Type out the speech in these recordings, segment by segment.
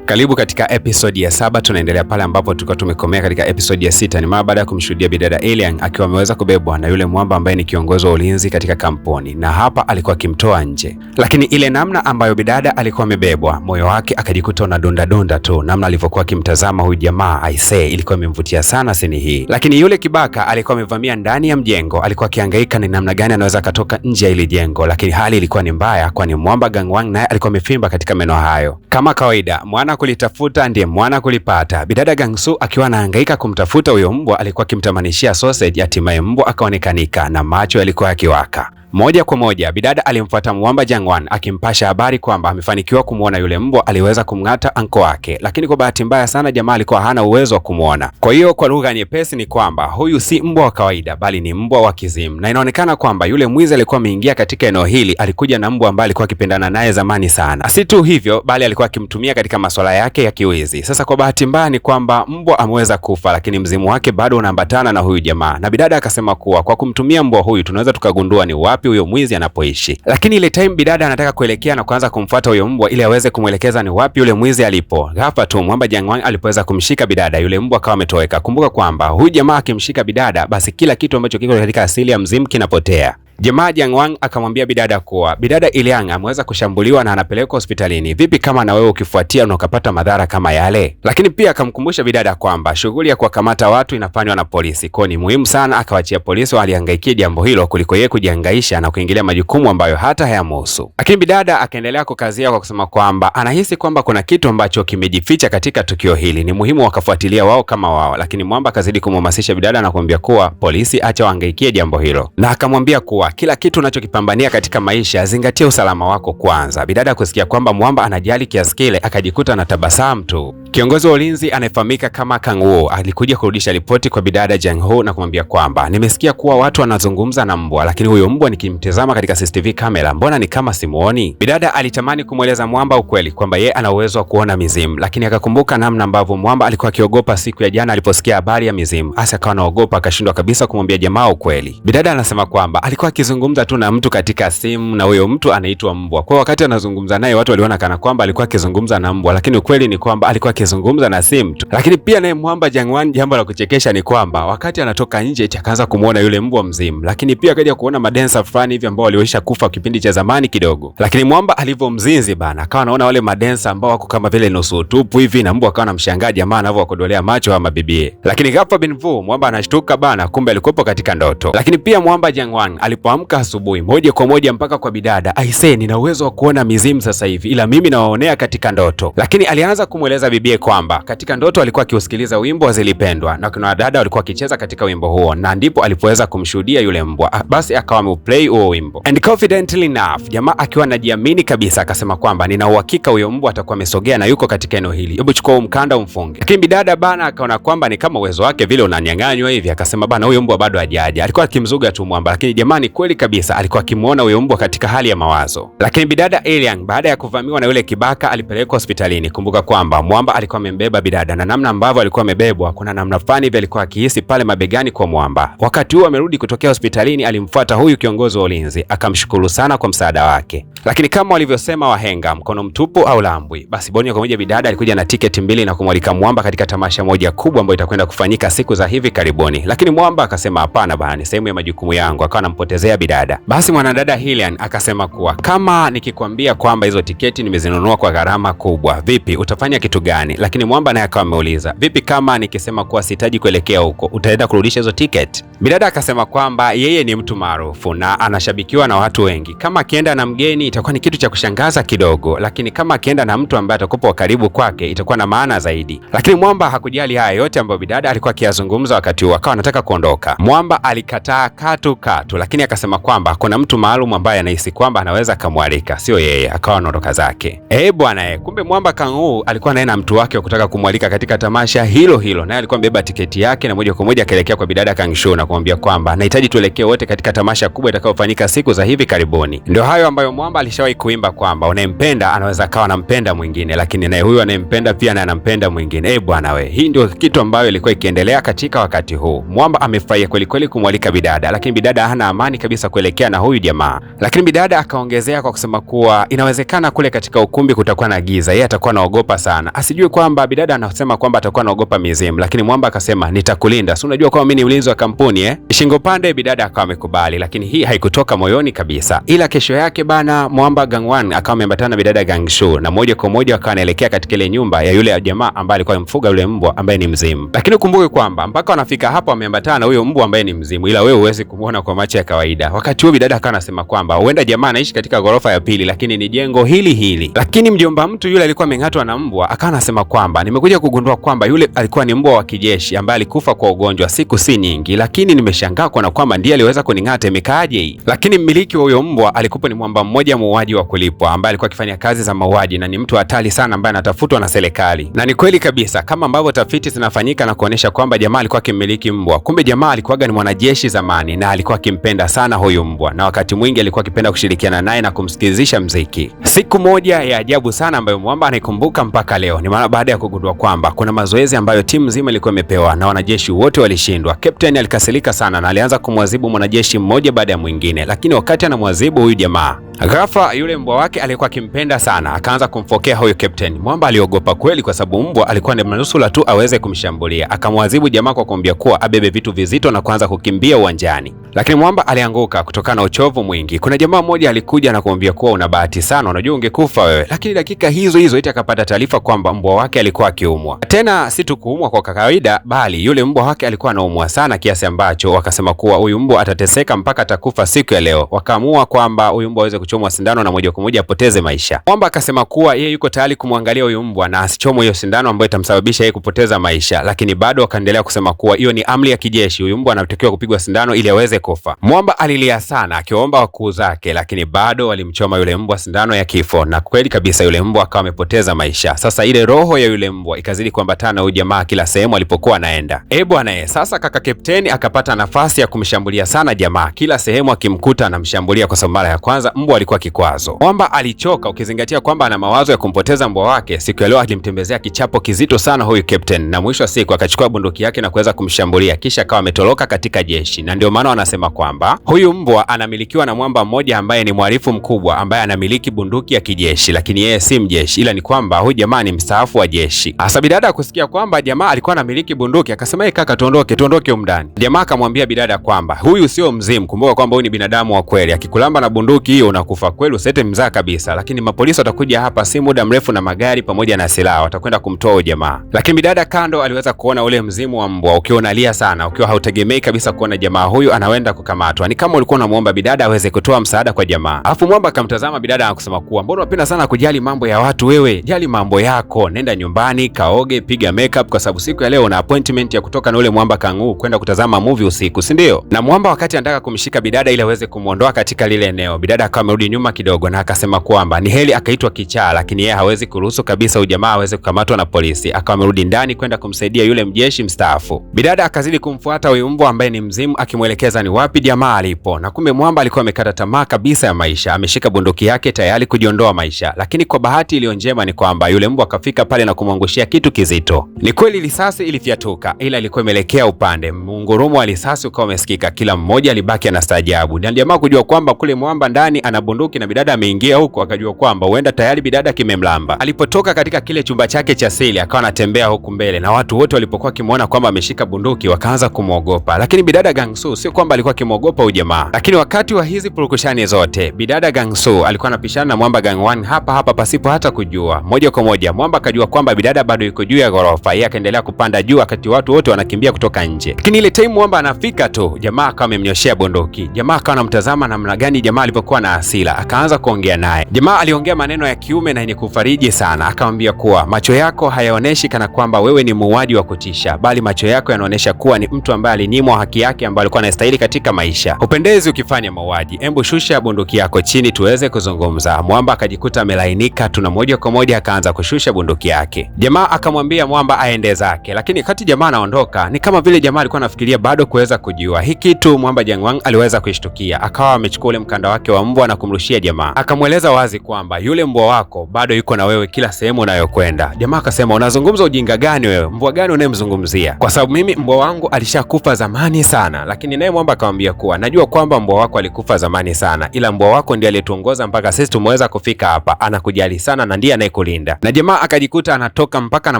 Karibu katika episode ya 7. Tunaendelea pale ambapo tulikuwa tumekomea katika episode ya 6. Ni mara baada ya kumshuhudia bidada Alien akiwa ameweza kubebwa na yule mwamba ambaye ni kiongozi wa ulinzi katika kampuni, na hapa alikuwa akimtoa nje. Lakini ile namna ambayo bidada alikuwa amebebwa, moyo wake akajikuta unadunda tu. Namna alivyokuwa akimtazama huyu jamaa, I say, ilikuwa imemvutia sana sini hii. Lakini yule kibaka alikuwa amevamia ndani ya mjengo, alikuwa akihangaika ni namna gani anaweza katoka nje ya ile jengo, lakini hali ilikuwa ni mbaya, kwani mwamba Gangwang naye alikuwa amefimba katika meno hayo. Kama kawaida, mwana kulitafuta ndiye mwana kulipata. Bidada Gangsu akiwa anahangaika kumtafuta huyo mbwa, alikuwa akimtamanishia sausage, hatimaye mbwa akaonekanika na macho yalikuwa yakiwaka. Moja kwa moja bidada alimfuata mwamba Jangwan akimpasha habari kwamba amefanikiwa kumuona yule mbwa aliweza kumng'ata anko wake, lakini kwa bahati mbaya sana jamaa alikuwa hana uwezo wa kumuona. Kwa hiyo kwa lugha nyepesi ni kwamba huyu si mbwa wa kawaida bali ni mbwa wa kizimu, na inaonekana kwamba yule mwizi alikuwa ameingia katika eneo hili alikuja na mbwa ambaye alikuwa akipendana naye zamani sana. Si tu hivyo bali alikuwa akimtumia katika masuala yake ya kiwizi. Sasa kwa bahati mbaya ni kwamba mbwa ameweza kufa, lakini mzimu wake bado unaambatana na huyu jamaa, na bidada akasema kuwa kwa kumtumia mbwa huyu tunaweza tukagundua ni wapi huyo mwizi anapoishi. Lakini ile time bidada anataka kuelekea na kuanza kumfuata huyo mbwa ili aweze kumwelekeza ni wapi yule mwizi alipo, ghafla tu mwamba Jangwang alipoweza kumshika bidada, yule mbwa akawa ametoweka. Kumbuka kwamba huyu jamaa akimshika bidada, basi kila kitu ambacho kiko katika asili ya mzimu kinapotea. Jamaa Jangwang akamwambia bidada kuwa bidada Iliang ameweza kushambuliwa na anapelekwa hospitalini. Vipi kama na wewe ukifuatia na ukapata madhara kama yale? Lakini pia akamkumbusha bidada kwamba shughuli ya kuwakamata watu inafanywa na polisi, kwa ni muhimu sana akawachia polisi walihangaikia jambo hilo kuliko yeye kujihangaisha na kuingilia majukumu ambayo hata hayamhusu. Lakini bidada akaendelea kukazia kwa kusema kwamba anahisi kwamba kuna kitu ambacho kimejificha katika tukio hili, ni muhimu wakafuatilia wao kama wao. Lakini mwamba akazidi kumhamasisha bidada na kumwambia kuwa polisi acha wahangaikie jambo hilo, na akamwambia kuwa kila kitu unachokipambania katika maisha zingatia usalama wako kwanza. Bidada kusikia kwamba mwamba anajali kiasi kile akajikuta na tabasamu tu. Kiongozi wa ulinzi anayefahamika kama Kang Wu alikuja kurudisha ripoti kwa bidada Jang Ho na kumwambia kwamba nimesikia kuwa watu wanazungumza na mbwa, lakini huyo mbwa nikimtazama katika CCTV kamera mbona ni kama simuoni. Bidada alitamani kumweleza mwamba ukweli kwamba yeye ana uwezo wa kuona mizimu, lakini akakumbuka namna ambavyo mwamba alikuwa akiogopa siku ya jana aliposikia habari ya mizimu, hasa akawa anaogopa akashindwa kabisa kumwambia jamaa ukweli. Bidada anasema kwamba alikuwa akizungumza tu na mtu katika simu na huyo mtu anaitwa mbwa. Kwa wakati anazungumza naye watu waliona kana kwamba alikuwa akizungumza na mbwa, lakini ukweli ni kwamba alikuwa akizungumza na simu tu. Lakini pia naye mwamba Jangwan, jambo la kuchekesha ni kwamba wakati anatoka nje akaanza kumuona yule mbwa mzimu, lakini pia akaja kuona madensa fulani hivi ambao waliisha kufa kipindi cha zamani kidogo. Lakini mwamba alivyomzinzi bana akawa anaona wale madensa ambao wako kama vile nusu utupu hivi, na mbwa akawa anamshangaa jamaa anavyokodolea macho ama bibie. Lakini ghafla bin Vu mwamba anashtuka bana, kumbe alikuwa katika ndoto. Lakini pia mwamba Jangwan alipoamka asubuhi moja kwa moja mpaka kwa bidada, I say, nina uwezo wa kuona mizimu sasa hivi ila mimi nawaonea katika ndoto. Lakini alianza kumweleza bibie kwamba katika ndoto alikuwa akiusikiliza wimbo wa Zilipendwa na kuna dada walikuwa akicheza katika wimbo huo, na ndipo alipoweza kumshuhudia yule mbwa. Basi akawa ameuplay huo wimbo, and confidently enough jamaa akiwa anajiamini kabisa akasema kwamba nina uhakika huyo mbwa atakuwa amesogea na yuko katika eneo hili, hebu chukua mkanda umfunge. Lakini bidada bana akaona kwamba ni kama uwezo wake vile unanyang'anywa hivi, akasema bana huyo mbwa bado hajaja. Alikuwa akimzuga tu mwamba, lakini jamani kweli kabisa alikuwa akimuona huyo mbwa katika hali ya mawazo. Lakini bidada Alien baada ya kuvamiwa na yule kibaka alipelekwa hospitalini. Kumbuka kwamba mwamba alikuwa amembeba bidada, na namna ambavyo alikuwa amebebwa kuna namna fulani hivi alikuwa akihisi pale mabegani kwa mwamba. Wakati huo amerudi kutokea hospitalini, alimfuata huyu kiongozi wa ulinzi akamshukuru sana kwa msaada wake. Lakini kama walivyosema wahenga, mkono mtupu au lambwi. Basi moja kwa moja bidada alikuja na tiketi mbili na kumwalika mwamba katika tamasha moja kubwa ambayo itakwenda kufanyika siku za hivi karibuni. Lakini mwamba akasema hapana bana, ni sehemu ya majukumu yangu, akawa anampotezea bidada. Basi mwanadada Hilian akasema kuwa kama nikikwambia kwamba hizo tiketi nimezinunua kwa gharama kubwa, vipi utafanya kitu gani? Lakini mwamba naye akawa ameuliza vipi kama nikisema kuwa sihitaji kuelekea huko, utaenda kurudisha hizo tiketi? Bidada akasema kwamba yeye ni mtu maarufu na anashabikiwa na watu wengi, kama akienda na mgeni itakuwa ni kitu cha kushangaza kidogo, lakini kama akienda na mtu ambaye atakuwa karibu kwake itakuwa na maana zaidi. Lakini mwamba hakujali haya yote ambayo bidada alikuwa akiyazungumza wakati huo, akawa anataka kuondoka. Mwamba alikataa katu, lakini akasema kwamba kuna mtu maalum ambaye anahisi kwamba anaweza akamwalika, sio yeye, akawa anaondoka zake. Bwana kumbe mwamba Kang Wu alikuwa naye na mtu wake wa kutaka kumwalika katika tamasha hilo hilo, naye alikuwa amebeba tiketi yake na moja kwa moja akaelekea kwa bidada Kang Shu na kumwambia kwamba nahitaji tuelekee wote katika tamasha kubwa itakayofanyika siku za hivi karibuni. Ndio hayo ambayo Mwamba alishawahi kuimba kwamba unayempenda anaweza kawa anampenda mwingine, lakini naye huyu anayempenda pia na anampenda mwingine. Bwana we, hii ndio kitu ambayo ilikuwa ikiendelea katika wakati huu. Mwamba amefurahia kweli kweli kumwalika bidada, lakini bidada hana amani kabisa kuelekea na huyu jamaa. Lakini bidada akaongezea kwa kusema kuwa inawezekana kule katika ukumbi kutakuwa na giza, yeye atakuwa anaogopa sana. Asijue kwamba bidada anasema kwamba atakuwa anaogopa mizimu, lakini Mwamba akasema nitakulinda. Si unajua kwamba mimi ni ulinzi wa kampuni Shingo pande bidada akawa amekubali, lakini hii haikutoka moyoni kabisa. Ila kesho yake bana, Mwamba Gangwan akawa ameambatana na bidada Kang Shu na moja kwa moja akawa anaelekea katika ile nyumba ya yule jamaa ambaye alikuwa amemfuga yule mbwa ambaye ni mzimu. Lakini ukumbuke kwamba mpaka wanafika hapo ameambatana na huyo mbwa ambaye ni mzimu, ila wewe huwezi kumuona kwa macho ya kawaida. Wakati huo bidada akawa anasema kwamba huenda jamaa anaishi katika ghorofa ya pili, lakini ni jengo hili hili. Lakini mjomba mtu yule alikuwa ameng'atwa na mbwa, akawa anasema kwamba nimekuja kugundua kwamba yule alikuwa ni mbwa wa kijeshi ambaye alikufa kwa ugonjwa siku si nyingi, lakini nimeshangaa kwa kwamba ndiye aliweza kuning'ata, imekaaje hii? Lakini mmiliki wa huyo mbwa alikuwa ni mwamba mmoja muuaji wa kulipwa ambaye alikuwa akifanya kazi za mauaji na ni mtu hatari sana ambaye anatafutwa na serikali. Na ni kweli kabisa kama ambavyo tafiti zinafanyika na kuonesha kwamba jamaa alikuwa akimmiliki mbwa. Kumbe jamaa alikuwa ni mwanajeshi zamani na alikuwa akimpenda sana huyu mbwa, na wakati mwingi alikuwa akipenda kushirikiana naye na kumsikilizisha mziki. Siku moja ya ajabu sana ambayo Mwamba anaikumbuka mpaka leo ni maana baada ya kugundua kwamba kuna mazoezi ambayo timu nzima ilikuwa imepewa na wanajeshi wote walishindwa. Captain alikasirika sana na alianza kumwadhibu mwanajeshi mmoja baada ya mwingine, lakini wakati anamwadhibu huyu jamaa, ghafla yule mbwa wake alikuwa akimpenda sana akaanza kumfokea huyo captain. Mwamba aliogopa kweli kwa sababu mbwa alikuwa ni manusura tu aweze kumshambulia. Akamwadhibu jamaa kwa kumwambia kuwa abebe vitu vizito na kuanza kukimbia uwanjani. Lakini Mwamba alianguka kutokana na uchovu mwingi. Kuna jamaa mmoja alikuja na kumwambia kuwa una bahati sana, unajua ungekufa wewe. Lakini dakika hizo hizo eti akapata taarifa kwamba mbwa wake alikuwa akiumwa. Tena si tu kuumwa kwa kawaida, bali yule mbwa wake alikuwa anaumwa sana kiasi ambacho wakasema kuwa huyu mbwa atateseka mpaka atakufa siku ya leo. Wakaamua kwamba huyu mbwa aweze kuchomwa sindano na moja kwa moja apoteze maisha. Mwamba akasema kuwa yeye yuko tayari kumwangalia huyu mbwa na asichomwe hiyo sindano ambayo itamsababisha yeye kupoteza maisha, lakini bado wakaendelea kusema kuwa hiyo ni amri ya kijeshi, huyu mbwa anatakiwa kupigwa sindano ili aweze kufa. Mwamba alilia sana akiomba wakuu zake, lakini bado walimchoma yule mbwa sindano ya kifo, na kweli kabisa yule mbwa akawa amepoteza maisha. Sasa ile roho ya yule mbwa ikazidi kuambatana na huyu jamaa kila sehemu alipokuwa anaenda. Bwana, sasa kaka kapteni akapata nafasi ya kumshambulia sana jamaa, kila sehemu akimkuta anamshambulia kwa sababu mara ya kwanza mbwa alikuwa kikwazo. Mwamba alichoka ukizingatia kwamba ana mawazo ya kumpoteza mbwa wake. Siku ya leo alimtembezea kichapo kizito sana huyu captain, na mwisho wa siku akachukua bunduki yake na kuweza kumshambulia, kisha akawa ametoroka katika jeshi. Na ndio maana wanasema kwamba huyu mbwa anamilikiwa na mwamba mmoja ambaye ni mhalifu mkubwa ambaye anamiliki bunduki ya kijeshi, lakini yeye si mjeshi, ila ni kwamba huyu jamaa ni mstaafu wa jeshi. Hasa bidada kusikia kwamba jamaa alikuwa anamiliki bunduki akasema kaka, tuondoke umndani. Jamaa akamwambia bidada kwamba huyu sio mzimu, kumbuka kwamba huyu ni binadamu wa kweli, akikulamba na bunduki hiyo unakufa kweli, usete mzaa kabisa. Lakini mapolisi watakuja hapa si muda mrefu na magari pamoja na silaha, watakwenda kumtoa huyo jamaa. Lakini bidada kando aliweza kuona ule mzimu wa mbwa ukiwa unalia sana, ukiwa hautegemei kabisa kuona jamaa huyu anaenda kukamatwa. Ni kama ulikuwa unamuomba bidada aweze kutoa msaada kwa jamaa. Alafu Mwamba akamtazama bidada na kusema kuwa mbona unapenda sana kujali mambo ya watu wewe? Jali mambo yako, nenda nyumbani, kaoge, piga makeup kwa sababu siku ya leo una appointment ya kutoka na ule Mwamba Kang'u kwenda kutazama movie usiku, si ndio? Na Mwamba wakati anataka kumshika bidada ili aweze kumuondoa katika lile eneo, bidada akawa amerudi nyuma kidogo na akasema kwamba ni heli akaitwa kichaa, lakini yeye hawezi kuruhusu kabisa ujamaa aweze kukamatwa na polisi. Akawa amerudi ndani kwenda kumsaidia yule mjeshi mstaafu. Bidada akazidi kumfuata huyu mbwa ambaye ni mzimu akimwelekeza ni wapi jamaa alipo, na kumbe Mwamba alikuwa amekata tamaa kabisa ya maisha, ameshika bunduki yake tayari kujiondoa maisha. Lakini kwa bahati iliyo njema ni kwamba yule mbwa akafika pale na kumwangushia kitu kizito. Ni kweli risasi ilifyatuka, ila ilikuwa imeelekea upande. Mungurumo wa risasi ukawa umesikika, kila mmoja alibaki anastaajabu. Na jamaa kujua kwamba kule Mwamba ndani ana bunduki na bidada ameingia huko, akajua kwamba huenda tayari bidada kimemlamba. Alipotoka katika kile chumba chake cha siri akawa anatembea huku mbele, na watu wote walipokuwa kimuona kwamba ameshika bunduki wakaanza kumwogopa. Lakini bidada Gangsu sio kwamba alikuwa kimwogopa huyu jamaa, lakini wakati wa hizi purukushani zote bidada Gangsu alikuwa anapishana na Mwamba Gangwan hapa pasipo hata kujua. Moja kwa moja Mwamba akajua kwamba bidada bado yuko juu ya ghorofa, yeye akaendelea kupanda juu wakati watu wote wanakimbia kutoka nje. Lakini ile time Mwamba anafika tu, jamaa akawa amemnyoshea bunduki. Jamaa akawa anamtazama namna gani jamaa alivyokuwa na hasira, akaanza kuongea naye. Jamaa aliongea maneno ya kiume na yenye kufariji sana, akamwambia kuwa macho yako hayaoneshi kana kwamba wewe ni muuaji wa kutisha, bali macho yako yanaonesha kuwa ni mtu ambaye alinyimwa haki yake ambayo alikuwa anastahili katika maisha. Upendezi ukifanya mauaji, embu shusha bunduki yako chini tuweze kuzungumza. Mwamba akajikuta amelainika tu na moja kwa moja akaanza kushusha bunduki rafiki yake. Jamaa akamwambia mwamba aende zake, lakini kati jamaa anaondoka ni kama vile jamaa alikuwa anafikiria bado kuweza kujua hii kitu. Mwamba Jiangwang aliweza kuishtukia, akawa amechukua ule mkanda wake wa mbwa na kumrushia jamaa. Akamweleza wazi kwamba yule mbwa wako bado yuko na wewe kila sehemu unayokwenda. Jamaa akasema, unazungumza ujinga gani wewe? Mbwa gani unayemzungumzia? Kwa sababu mimi mbwa wangu alishakufa zamani sana. Lakini naye mwamba akamwambia kuwa najua kwamba mbwa wako alikufa zamani sana, ila mbwa wako ndiye aliyetuongoza mpaka sisi tumeweza kufika hapa. Anakujali sana na ndiye anayekulinda. Na jamaa akajikuta anatoka mpaka na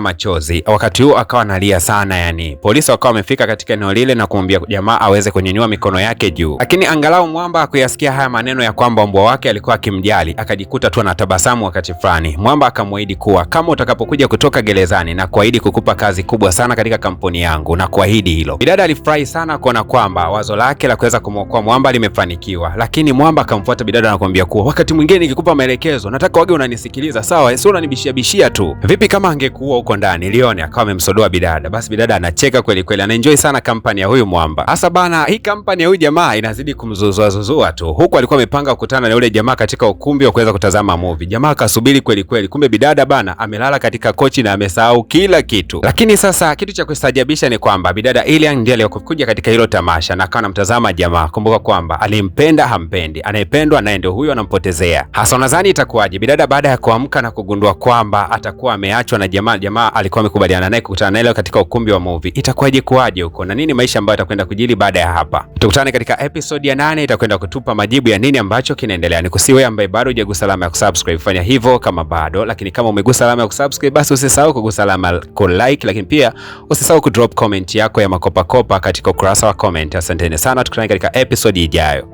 machozi. Wakati huo akawa analia sana yani. Polisi wakawa wamefika katika eneo lile na kumwambia jamaa aweze kunyanyua mikono yake juu. Lakini angalau mwamba akuyasikia haya maneno ya kwamba mbwa wake alikuwa akimjali, akajikuta tu anatabasamu wakati fulani. Mwamba akamwahidi kuwa kama utakapokuja kutoka gerezani na kuahidi kukupa kazi kubwa sana katika kampuni yangu, na kuahidi hilo. Bidada alifurahi sana kuona kwamba wazo lake la kuweza kumwokoa mwamba limefanikiwa. Lakini mwamba akamfuata bidada na kumwambia kuwa wakati mwingine nikikupa maelekezo nataka wage unanisikiliza, sawa? Sio unanibishia bishia tu. Vipi kama angekuwa huko ndani? Lione akawa amemsodoa bidada. Basi bidada anacheka kweli kweli, anaenjoy sana kampani ya huyu mwamba. Hasa bana, hii kampani ya huyu jamaa inazidi kumzuzua tu. Huko alikuwa amepanga kukutana na yule jamaa katika ukumbi wa kuweza kutazama movie. Jamaa akasubiri kweli kweli, kumbe bidada bana amelala katika kochi na amesahau kila kitu. Lakini sasa kitu cha kustajabisha ni kwamba bidada Iliang ndiye aliyokuja katika hilo tamasha na akawa anamtazama jamaa. Kumbuka kwamba alimpenda hampendi, anayependwa naye ndio huyo anampotezea. Hasa nadhani itakuwaje bidada baada ya kuamka na kugundua kwamba atakuwa ameachwa na jamaa alikuwa amekubaliana naye kukutana naye katika ukumbi wa movie. Itakuwaje kuwaje huko na nini maisha ambayo atakwenda kujili baada ya hapa? Tukutane katika episode ya 8, itakwenda kutupa majibu ya nini ambacho kinaendelea. Nikusiwe ambaye bado hujagusa alama ya kusubscribe, fanya hivyo kama bado, lakini kama umegusa alama ya kusubscribe basi usisahau kugusa alama ku like, lakini pia usisahau ku drop comment yako ya makopa katika ukurasa wa comment. Asanteni sana, tukutane katika episode ijayo.